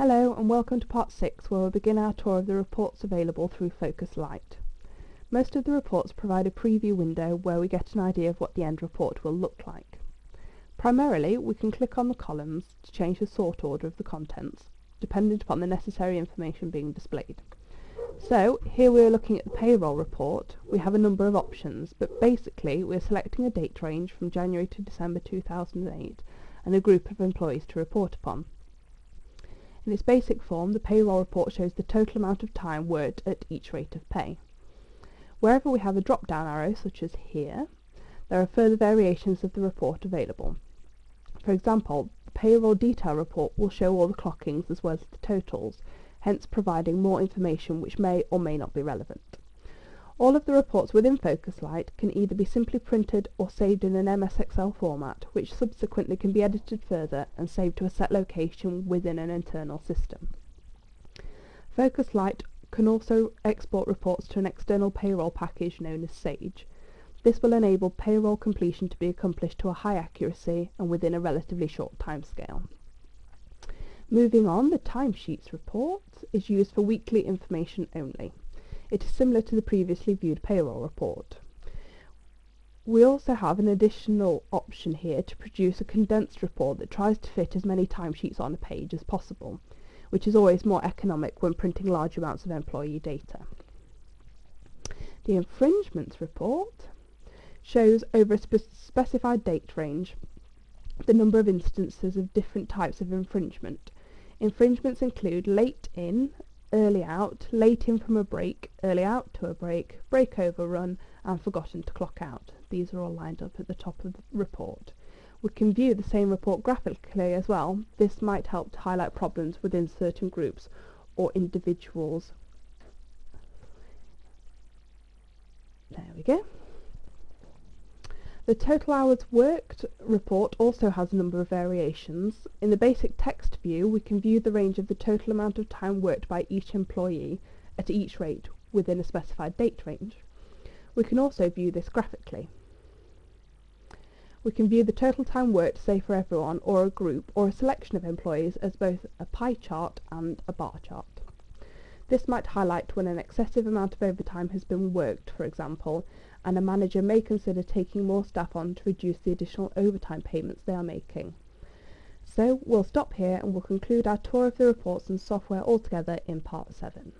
Hello and welcome to part 6, where we'll begin our tour of the reports available through Focus Lite. Most of the reports provide a preview window where we get an idea of what the end report will look like. Primarily, we can click on the columns to change the sort order of the contents, dependent upon the necessary information being displayed. So, here we are looking at the payroll report. We have a number of options, but basically we're selecting a date range from January to December 2008 and a group of employees to report upon. In its basic form, the payroll report shows the total amount of time worked at each rate of pay. Wherever we have a drop-down arrow, such as here, there are further variations of the report available. For example, the payroll detail report will show all the clockings as well as the totals, hence providing more information which may or may not be relevant. All of the reports within Focus Lite can either be simply printed or saved in an MS Excel format, which subsequently can be edited further and saved to a set location within an internal system. Focus Lite can also export reports to an external payroll package known as Sage. This will enable payroll completion to be accomplished to a high accuracy and within a relatively short timescale. Moving on, the timesheets report is used for weekly information only. It is similar to the previously viewed payroll report. We also have an additional option here to produce a condensed report that tries to fit as many timesheets on a page as possible, which is always more economic when printing large amounts of employee data. The infringements report shows over a specified date range the number of instances of different types of infringement. Infringements include late in, early out, late in from a break, early out to a break, break overrun, and forgotten to clock out. These are all lined up at the top of the report. We can view the same report graphically as well. This might help to highlight problems within certain groups or individuals. There we go. The total hours worked report also has a number of variations. In the basic text view, we can view the range of the total amount of time worked by each employee at each rate within a specified date range. We can also view this graphically. We can view the total time worked, say for everyone, or a group, or a selection of employees as both a pie chart and a bar chart. This might highlight when an excessive amount of overtime has been worked, for example, and a manager may consider taking more staff on to reduce the additional overtime payments they are making. So we'll stop here and we'll conclude our tour of the reports and software altogether in part 7.